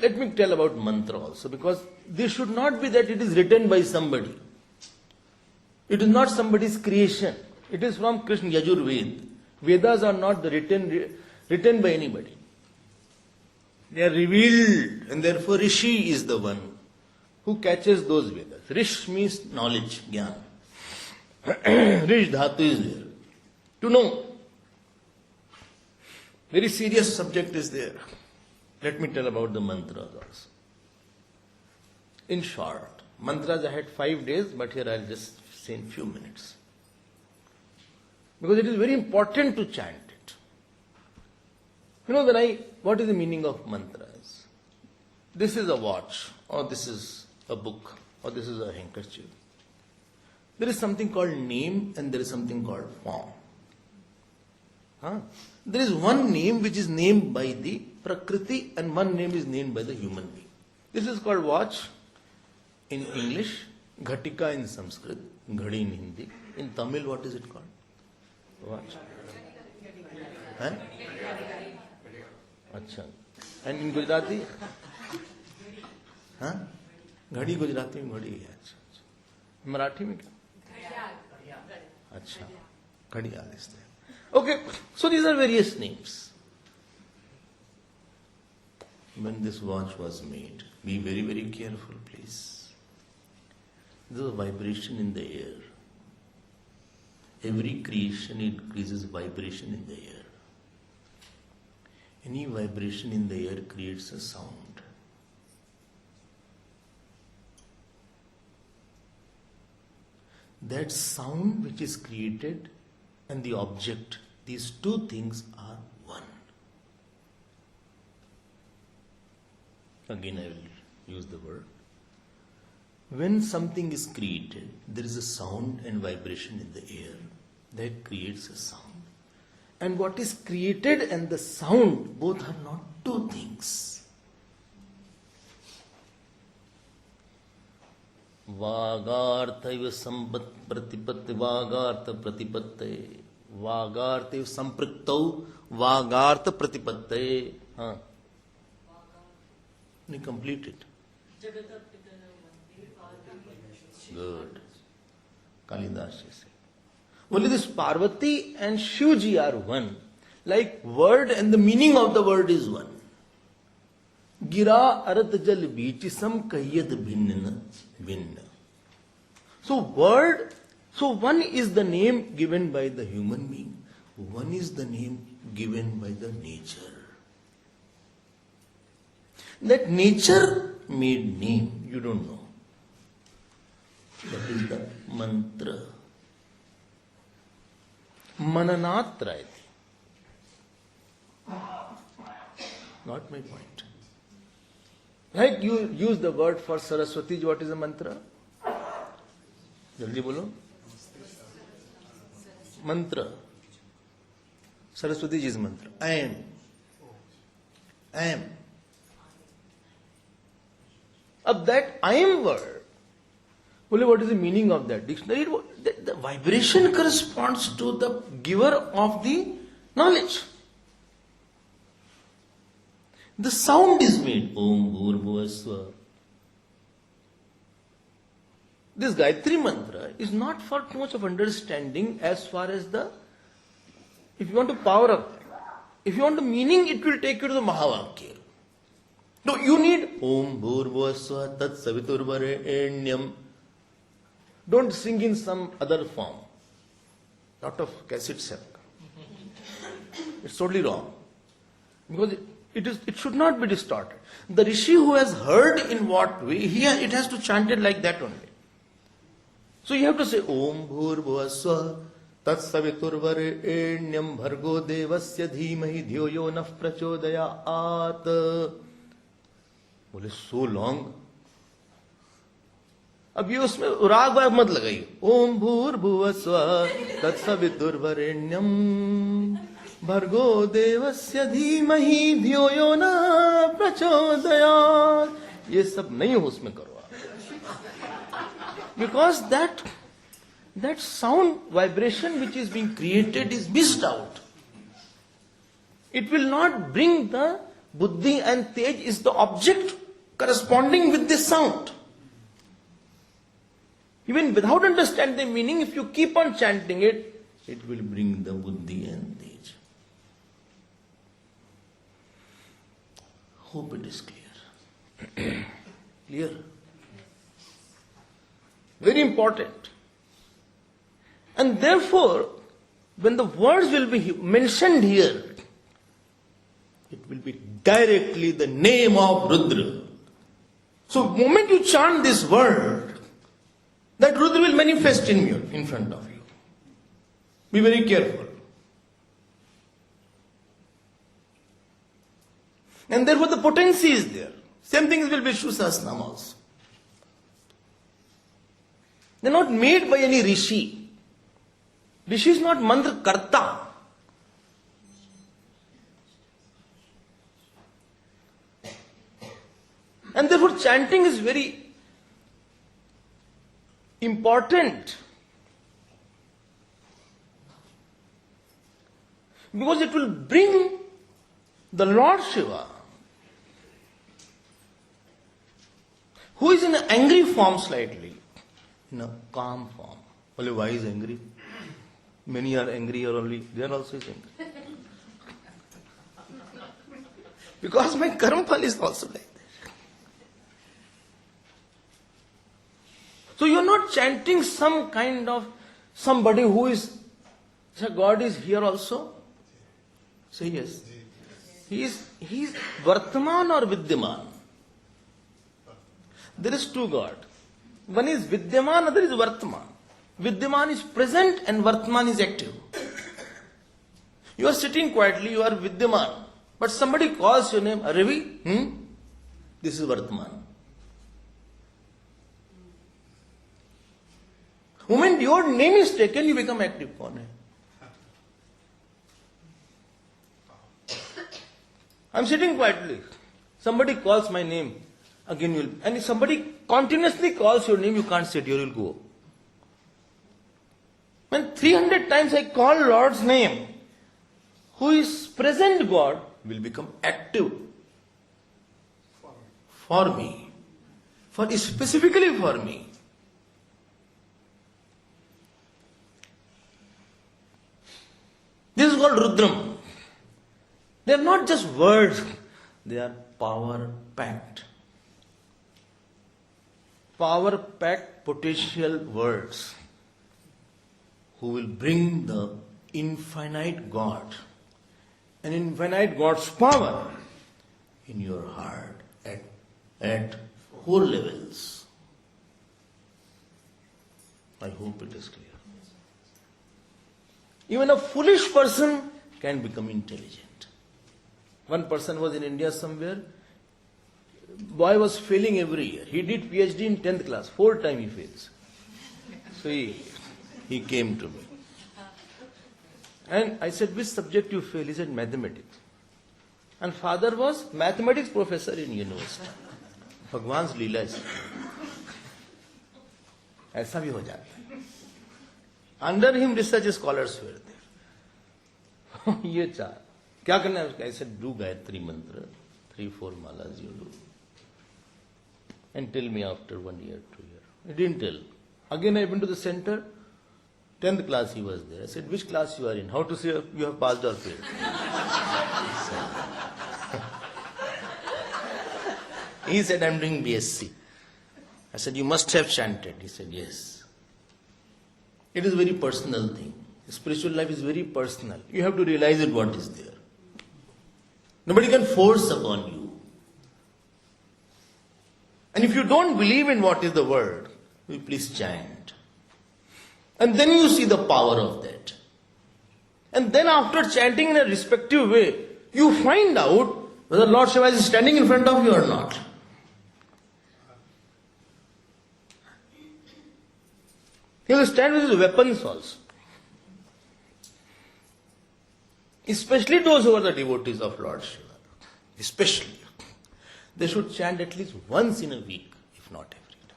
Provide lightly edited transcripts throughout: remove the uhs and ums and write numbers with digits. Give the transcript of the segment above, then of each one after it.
let me tell about mantra also, because this should not be that it is written by somebody. It is not somebody's creation. It is from Krishna Yajurved. Vedas are not written by anybody. They are revealed, and therefore Rishi is the one who catches those Vedas. Rish means knowledge, Gyan. Rish Dhatu is there. To know. Very serious subject is there. Let me tell about the mantras also. In short, mantras I had 5 days, but here I'll just say in few minutes. Because it is very important to chant it. You know, what is the meaning of mantras? This is a watch, or this is a book, or this is a handkerchief. There is something called name and there is something called form. There is one name which is named by the Prakriti and one name is named by the human being. This is called watch in English, Ghatika in Sanskrit, Ghadi in Hindi. In Tamil, what is it called? Watch. Achha. And in Gujarati? Ghadi Gujarati में घड़ी है. अच्छा. मराठी में क्या? अच्छा. घड़ियाल is there. Okay, so these are various names. When this watch was made, be very, very careful, please. There's a vibration in the air. Every creation increases vibration in the air. Any vibration in the air creates a sound. That sound which is created and the object, these two things are one. Again I will use the word. When something is created, there is a sound and vibration in the air that creates a sound. And what is created and the sound, both are not two things. Vagarthaiva sampat pratipatti vagartha pratipatte. Vagarthaiva sampriktau vagartha pratipatte. You complete it. Good. Kalidas says. Only this Parvati and Shivji are one. Like word and the meaning of the word is one. Gira arat jal bichisam kahyad bhinna bhinna. So one is the name given by the human being. One is the name given by the nature. That nature made name, you don't know. That is the mantra. Mananatrayati. Not my point. Like you use the word for Saraswati, what is the mantra? Jaldi bolo. Mantra. Saraswati is mantra. I am. I am. Of that I am word. Well, what is the meaning of that? Dictionary, the vibration corresponds to the giver of the knowledge. The sound is made. Om Bhurvasva. This Gayatri mantra is not for too much of understanding as far as if you want to power up that. If you want the meaning, it will take you to the Mahavakya. No, you need Om Bhurvasva Tat Saviturvarenyam. Don't sing in some other form. Lot of cassettes have come. It's totally wrong. Because it should not be distorted. The Rishi who has heard in what way, it has to chant it like that only. So you have to say Om Bhurvasva Tat Saviturvarenyam Bhargo Devasya Dhimahi Dhyo Yo Nah Prachodayat. बोले so long. अब ये उसमें राग वाग मत लगाइए. ओम भूर्भुवस्व तत्सवितुर्वरेण्यम भर्गो देवस्य धीमहि धियो यो न प्रचोदयात्. ये सब नहीं हो उसमें करो आप. Because that sound vibration which is being created is missed out. It will not bring the Buddhi and Tej is the object corresponding with this sound. Even without understanding the meaning, if you keep on chanting it, it will bring the Buddhi and Tej. Hope it is clear. Clear? Very important. And therefore, when the words will be mentioned here, it will be directly the name of Rudra. So, the moment you chant this word, that Rudra will manifest in you, in front of you. Be very careful. And therefore the potency is there. Same thing will be Vishnu Sahasranam also. They are not made by any Rishi. Rishi is not mantra karta. And therefore chanting is very important. Because it will bring the Lord Shiva, who is in an angry form slightly, in a calm form. Only why is angry? Many are angry or only they are also angry. Because my karma pal is also like that. So you are not chanting some kind of somebody who is, so God is here also? Say yes. He is Vartman or Vidyaman. There is two God. One is Vidyaman, other is Vartman. Vidyaman is present and Vartman is active. You are sitting quietly, you are Vidyaman. But somebody calls your name, Ravi, this is Vartman. The moment your name is taken, you become active. I am sitting quietly. Somebody calls my name. Again, you will. And if somebody continuously calls your name, you can't sit here, you will go. When 300 times I call Lord's name, who is present God will become active for me. Specifically for me. This is called Rudram. They are not just words, they are power-packed. Power-packed potential words who will bring the infinite God and infinite God's power in your heart at 4 levels. I hope it is clear. Even a foolish person can become intelligent. One person was in India somewhere. Boy was failing every year. He did PhD in 10th class. 4 times he fails. So he came to me. And I said, which subject you fail? He said, mathematics. And father was mathematics professor in university. Bhagwan's Leela is. ऐसा भी हो जाता है. Under him research scholars were there. ये 4. क्या करना है उसका? I said, do Gayatri mantra, 3-4 malas you do. And tell me after 1 year, 2 years. He didn't tell. Again I went to the center. 10th class he was there. I said, which class you are in? How to say you have passed or failed? He said, I'm doing BSc. I said, you must have chanted. He said, yes. It is a very personal thing. Spiritual life is very personal. You have to realize it what is there. Nobody can force upon you. And if you don't believe in what is the word, you please chant. And then you see the power of that. And then after chanting in a respective way, you find out whether Lord Shiva is standing in front of you or not. He will stand with his weapons also. Especially those who are the devotees of Lord Shiva. Especially. They should chant at least once in a week, if not every day.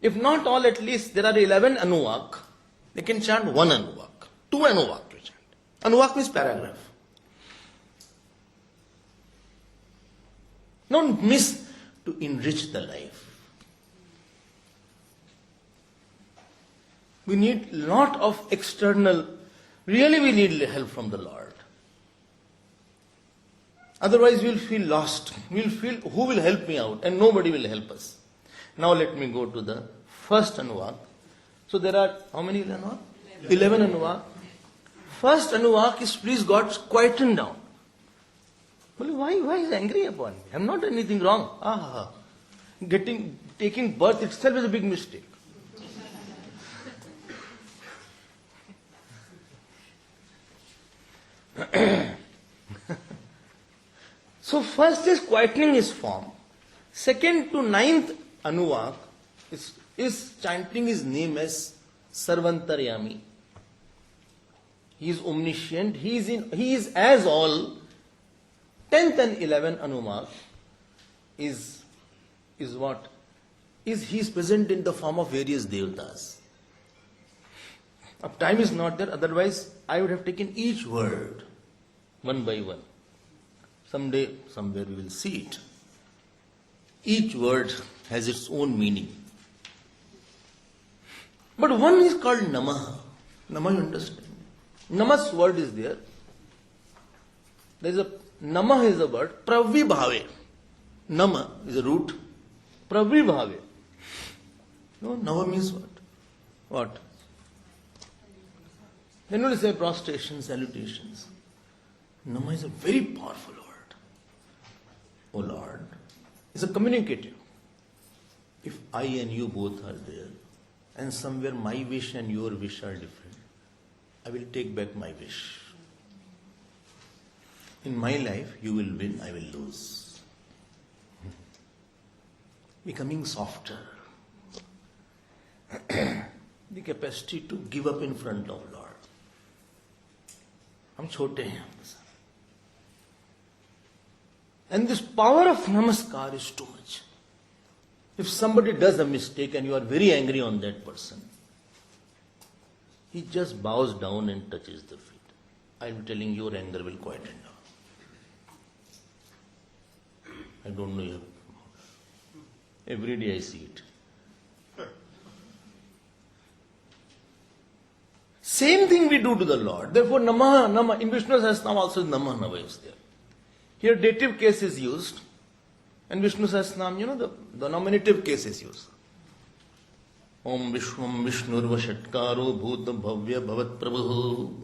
If not all, at least there are 11 Anuvak. They can chant 1 Anuvak. 2 Anuvak to chant. Anuvak means paragraph. Don't miss to enrich the life. We need lot of external, really we need help from the Lord. Otherwise we will feel lost. We will feel, who will help me out? And nobody will help us. Now let me go to the first Anuvak. So there are, how many Anuvak? 11 Anuvak. First Anuvak is, please God, quieten down. Well, why is he angry upon me? I have not done anything wrong. Taking birth itself is a big mistake. So first is quietening his form. Second to 9th Anuvak is chanting his name as Sarvantaryami. He is omniscient. He is as all. 10th and 11th Anuvak is what? He is present in the form of various devatas. अब time is not there, otherwise I would have taken each word one by one. Someday, somewhere we will see it. Each word has its own meaning. But one is called Namah. Namah, you understand? Namah's word is there. Namah is a word. Pravibhave. Nama is a root. Pravibhave. No, Nama means what? What? Then we will say prostration, salutations. Nama is a very powerful word. O Lord, it's a communicative. If I and you both are there, and somewhere my wish and your wish are different, I will take back my wish. In my life, you will win, I will lose. Becoming softer. The capacity to give up in front of Lord. हम छोटे हैं. And this power of namaskar is too much. If somebody does a mistake and you are very angry on that person, he just bows down and touches the feet. I am telling you, your anger will quieten down. I don't know you. Every day I see it. Same thing we do to the Lord. Therefore, Namah, in Vishnu Sahasranam also Namah is there. Here dative case is used, and Vishnu Sahasranam, the nominative case is used. Om Vishwam Vishnurva Shatkaro Bhuta Bhavya Bhavat Prabhu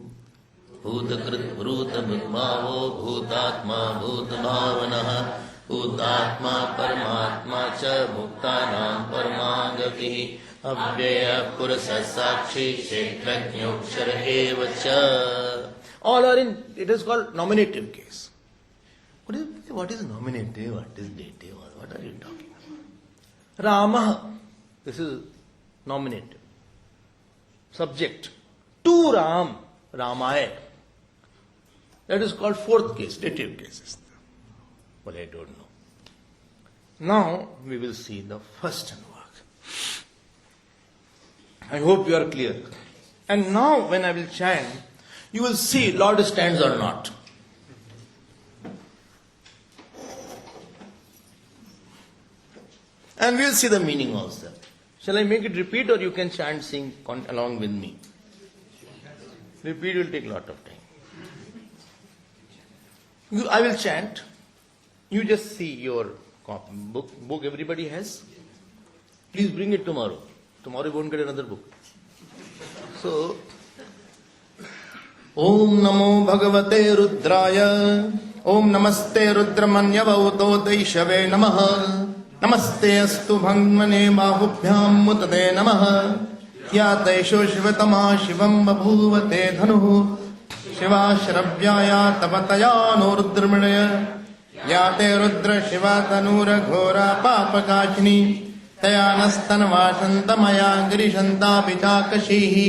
Bhuta Krit Bhuta Bhutmavo Bhutatma Bhuta Bhavanaha Bhutatma Paramatma Cha Bhuktanam Paramagati Abhyaya Purasa Sakshi Kshetrajnokshara Eva Cha. All are in, it is called nominative case. What is nominative? What is dative? What are you talking about? Rama. This is nominative. Subject. To Ram. Ramaya. That is called fourth case, dative cases. Well, I don't know. Now we will see the first Anuvak. I hope you are clear. And now when I will chant, you will see Lord stands or not. And we will see the meaning also. Shall I make it repeat, or you can chant, sing along with me? Repeat will take a lot of time. I will chant. You just see your book everybody has. Please bring it tomorrow. Tomorrow you won't get another book. So, Om Namo Bhagavate Rudraya. Om Namaste Rudramanyavauto Daishave Namaha. Namaste astu bhangmane bahubhyam mutade namaha. Ya taisho shivatama shivam babhuvate dhanuhu. Shiva shravyaya tavataya no rudramidaya. Ya te rudra shiva tanura ghora papakachini. Taya nastanavashantamaya girishanta pichakashihi.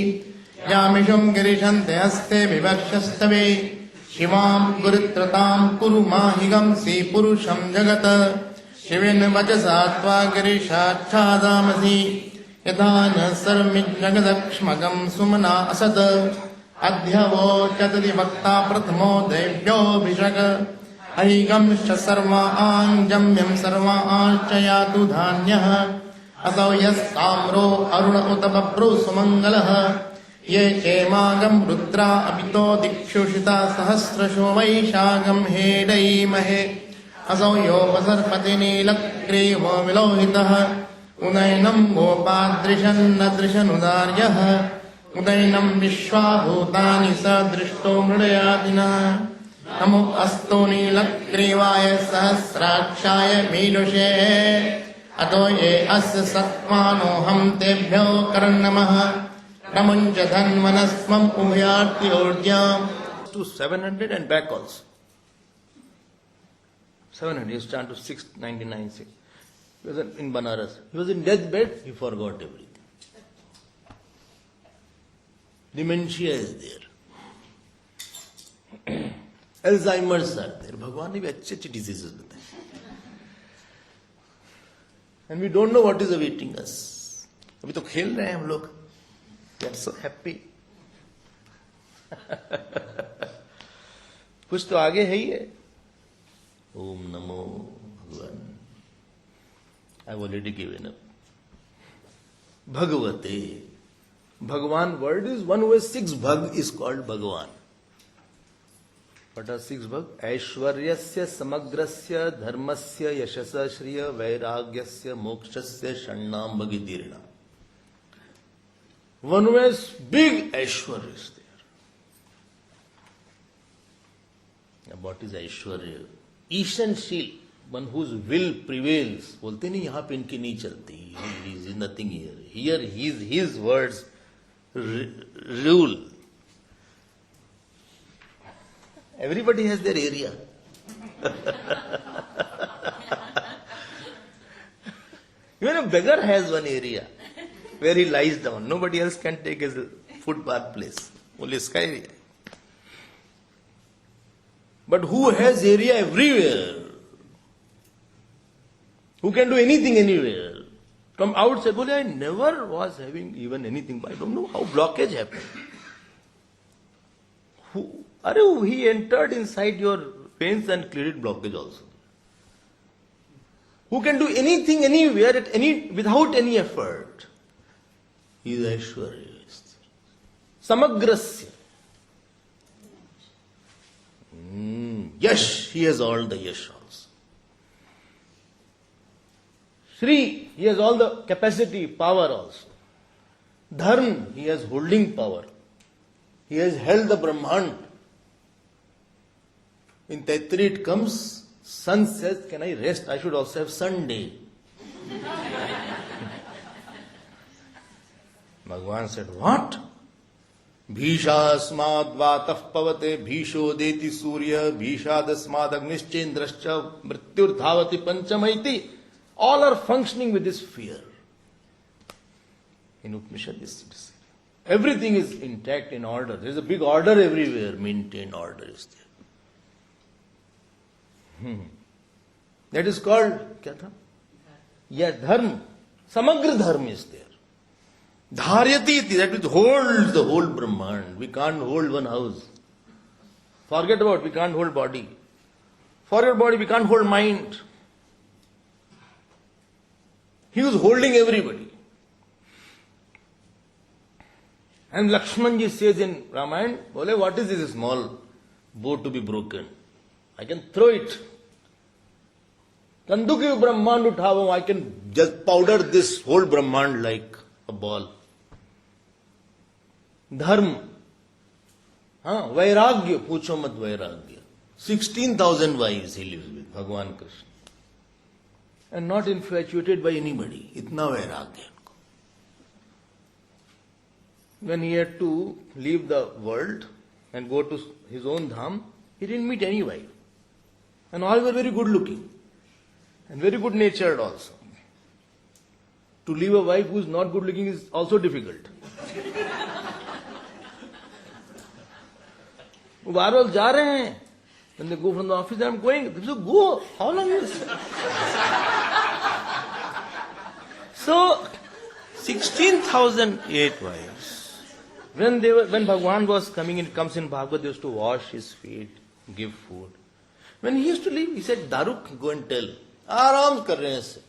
Yamisham girishante haste vivakshastave. Shivam guritratam kuru mahigam si purusham jagata. शिवेन वचसात्वा गिरिशाच्छादामसि यथा न सर्वमिज्ञगदक्ष्मगं सुमना असत् अध्यवोचतति वक्ता प्रथमो देव्योऽभिषक ऐगंश्च सर्वाञ्जम्यं सर्वाश्च यातु धान्यः असौ यस्ताम्रो अरुण उत बभ्रु सुमङ्गलः ये चेमागं रुद्रा अपितो दिक्षुषिता सहस्रशो वैशागं हेडैमहे असौ योपसर्पति नीलग्रीवो विलोहितः उदयनं गोपादृशन्नदृशनुदार्यः उदयनं विश्वाभूतानि स दृष्टो मृडयादिना नमो अस्तु नीलग्रीवाय सहस्राक्षाय मीडुषे अतो ये अस्य सत्त्वानोऽहं तेभ्यो कर्णमः प्रमुञ्च धन्वनस्मम् उभयार्तियोर्ज्याम्. To 700 and back also. 700, he was down to 699. He was in Banaras. He was in deathbed, he forgot everything. Dementia is there. Alzheimer's are there. Bhagwan ne bhi अच्छे diseases बताए. And we don't know what is awaiting us. अभी तो खेल रहे हैं हम लोग. We are so happy. कुछ तो आगे है ही है. Om Namo Bhagwan. I've already given up. Bhagavate. Bhagwan word is one who has 6 bhag is called Bhagwan. What are 6 bhag? Aishwaryasya samagrasya dharmasya yashasa shriya vairagyasya mokshasya shannam bhagitirna. One who has big Aishwarya is there. Now what is Aishwarya? Ishanshil, one whose will prevails. बोलते नहीं यहाँ पे इनकी नहीं चलती. He is nothing here. Here his words rule. Everybody has their area. Even a beggar has one area where he lies down. Nobody else can take his footpath place. Only sky area. But who has area everywhere? Who can do anything anywhere? From outside, I never was having even anything. I don't know how blockage happened. He entered inside your veins and cleared blockage also. Who can do anything anywhere without any effort? He is Aishwarya. Samagrasya. Yash, he has all the yash also. Shri, he has all the capacity, power also. Dharm, he has holding power. He has held the Brahmand. In Taitri it comes, sun says, can I rest? I should also have Sunday. Bhagavan said, what? Bhishasmad vatah pavate bhisho deti surya bhishadasmad agnischendrascha mrityur dhavati panchamaiti. All are functioning with this fear. In Upanishad is said. Everything is intact, in order. There is a big order everywhere. Maintained order is there. That is called, kya tha? Dharma. Samagra dharma is there. Dharyati, that which holds the whole Brahmand. We can't hold one house. Forget about, we can't hold body. Forget body, we can't hold mind. He was holding everybody. And Lakshmanji says in Ramayana, what is this small boat to be broken? I can throw it. Kanduki Brahmand uthavam, I can just powder this whole Brahmand like a ball. Dharma. Vairagya, pucho mat vairagya. 16,000 wives he lives with, Bhagavan Krishna. And not infatuated by anybody. Itna vairagya. When he had to leave the world and go to his own dham, he didn't meet any wife. And all were very good looking. And very good natured also. To leave a wife who is not good looking is also difficult. Baar ja rahe hain. When they go from the office, I'm going. They say, go. How long is it? So, 16,008 wives. When Bhagwan was coming in, comes in Bhagavad, they used to wash his feet, give food. When he used to leave, he said, Daruk, go and tell. Aram kar rahe hain se.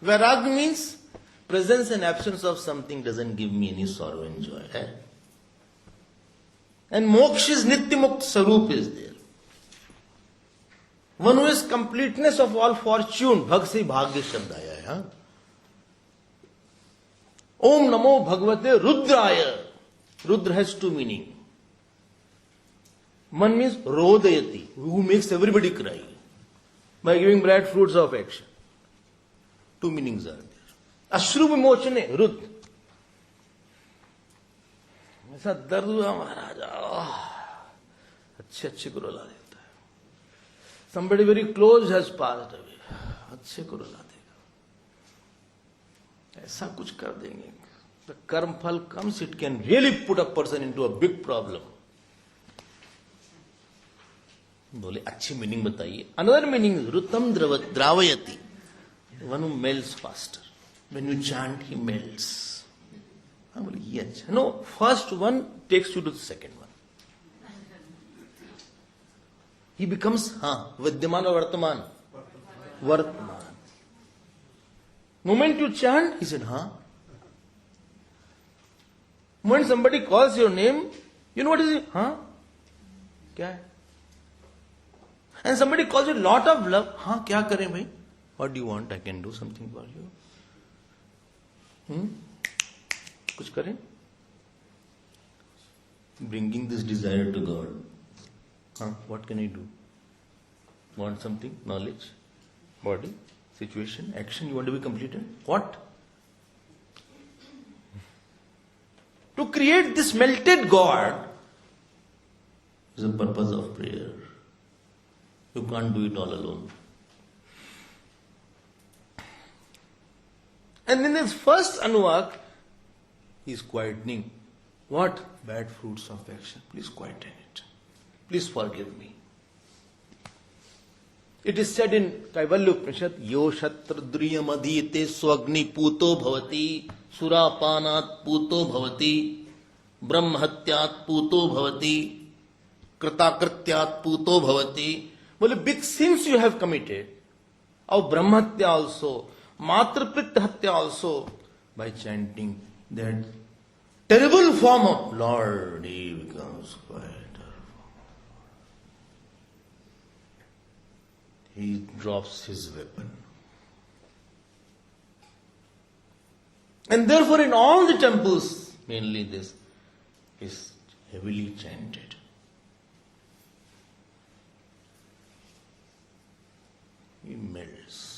Vairag means presence and absence of something doesn't give me any sorrow and joy. And moksha is nityamukta sarup is there. One who is completeness of all fortune. Bhag se bhagya shabd aaya hai. Om Namo Bhagavate Rudraya. Rudra has two meanings. One means Rodayati, who makes everybody cry by giving bright fruits of action. Two meanings are there. Ashru Vimochane, Rudra. ऐसा दर्द हुआ महाराज, अच्छे अच्छे को रुला देता है. Somebody very close has passed away, अच्छे को रुला देगा. ऐसा कुछ कर देंगे. The karma phal comes, it can really put a person into a big problem. बोले अच्छी मीनिंग बताइए. Another meaning is Rutam Dravayati. One who melts faster. When you chant, he melts. बोले ये अच्छा. No, first one takes you to the second one. He becomes Vidyaman or Vartaman? Vartaman. Moment you chant, he said When somebody calls your name, you know what is it? Kya hai? And somebody calls you a lot of love. Kya kare bhai? What do you want? I can do something for you. Kuch kare? Bringing this desire to God. What can I do? Want something? Knowledge? Body? Situation? Action? You want to be completed? What? To create this melted God is the purpose of prayer. You can't do it all alone. And in his first anuvak, he is quietening. What? Bad fruits of action. Please quieten it. Please forgive me. It is said in Kaivalya Upanishad, Yo Shatrudriyam adhite swagni puto bhavati, surapanat puto bhavati, brahmahatyat puto bhavati, kritakrityat puto bhavati. Well, big sins you have committed. Of brahmahatya also, matrapitta hatya also, by chanting that terrible form of Lord, he becomes quieter. He drops his weapon. And therefore in all the temples, mainly this is heavily chanted. He melts.